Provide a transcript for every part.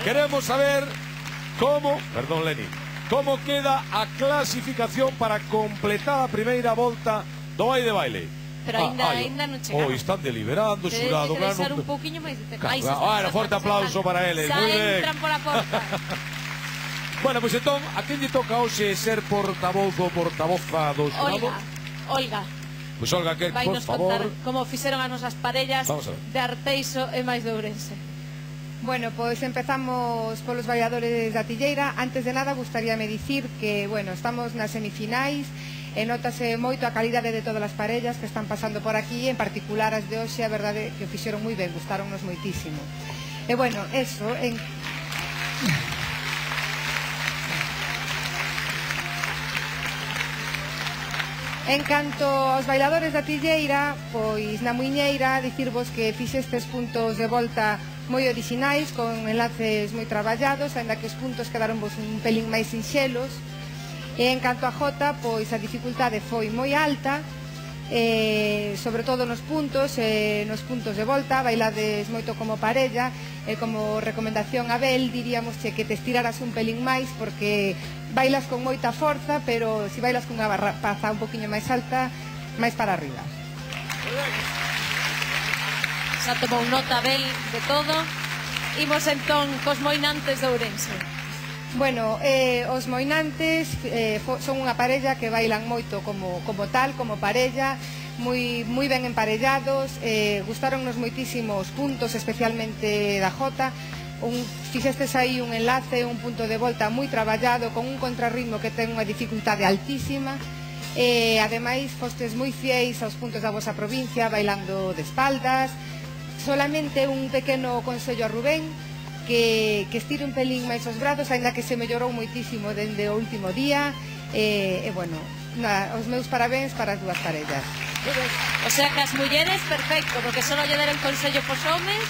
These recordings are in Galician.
Queremos saber como, perdón Leni, como queda a clasificación para completar a primeira volta do Vai de Baile. Pero ainda non chegaron. Están deliberando, xurado. Tedes que deixar un pouquiño máis de tempo. Bueno, forte aplauso para eles. Entran pola porta. Bueno, pois entón, a quen lle toca hoxe ser portavoz ou portavoza do xurado? Olga. Pois Olga, que, por favor, como fixeron as nosas parellas de Arteixo e máis de Ourense. Bueno, pois empezamos polos bailadores da Tilleira. Antes de nada, gustaríame dicir que, bueno, estamos nas semifinais e notase moito a calidade de todas as parellas que están pasando por aquí, en particular as de hoxe, a verdade que o fixeron moi ben, gustaronnos moitísimo. E, bueno, eso, En canto aos bailadores da Tilleira, pois na muiñeira, dicirvos que fixestes puntos de volta moi orixinais, con enlaces moi traballados, ainda que os puntos quedaron vos un pelín máis sinxelos. E en canto a Jota, pois a dificultade foi moi alta, sobre todo nos puntos de volta, bailades moito como parella, e como recomendación a Bel, diríamos que te estiraras un pelín máis, porque bailas con moita forza, pero se bailas con unha barrapaza un poquinho máis alta, máis para arriba. Xa tomou nota Bel de todo. Imos entón cos moinantes de Ourense. Bueno, os moinantes son unha parella que bailan moito como tal, como parella, moi ben emparellados. Gustaronnos moitísimos puntos, especialmente da Jota. Fixestes aí un enlace, un punto de volta moi traballado, con un contrarritmo que ten unha dificultade altísima. Ademais, fostes moi fieis aos puntos da vosa provincia, bailando de espaldas. Solamente un pequeno consello a Rubén, que estire un pelín máis os brazos, aínda que se mellorou moitísimo dende o último día. Bueno, os meus parabéns para as dúas parellas. O sea que as mulleres, perfecto, porque só lle deron consello pos homes.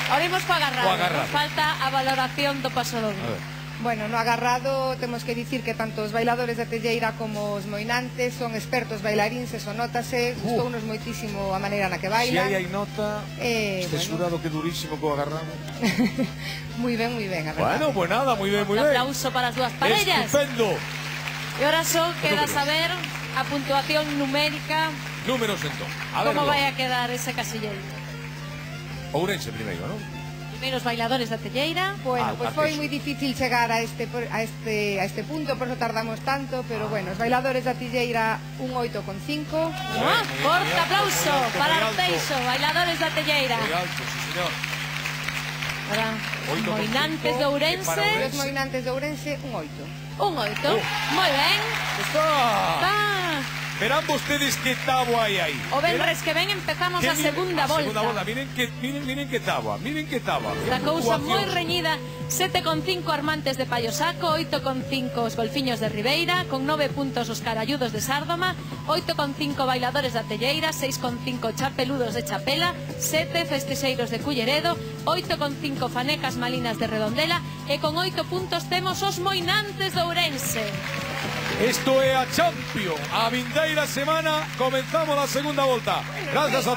Ahora imos co agarrado. Falta a valoración do paso doble. Bueno, no agarrado temos que dicir que tanto os bailadores da Telleira como os moinantes son expertos bailaríns, eso notase, gustounos moitísimo a maneira na que bailan. Se hai nota, este xurado que durísimo co agarrado. Moi ben, a verdade. Bueno, pues nada, moi ben. Un aplauso para as dúas parellas. Estupendo. E ahora só queda saber a puntuación numérica. Números entón. Como vai a quedar ese casilleiro? Ourense primeiro, non? Primeiros bailadores da Telleira. Bueno, pois foi moi difícil chegar a este punto, por eso tardamos tanto, pero bueno, os bailadores da Telleira un 8,5. Forte aplauso para Arteixo, bailadores da Telleira. Moi alto, sí, señor. Para moinantes de Ourense. Os moinantes de Ourense un 8. Un 8, moi ben. Está. Verán vostedes que táboa hai aí. O venres que ven empezamos a segunda volta. Miren que táboa, Esta cousa moi reñida. 7,5 Armantes de Paiosaco, 8,5 os Golfiños de Ribeira, con 9 puntos os Caralludos de Sárdoma, 8,5 Bailadores da Telleira, 6,5 Chapeludos de Chapela, 7 Festexeiros de Culleredo, 8,5 Fanecas Malinas de Redondela, e con 8 puntos temos os Moinantes de Ourense. Isto é a Champions. A vindeira semana comenzamos a segunda volta. Gracias a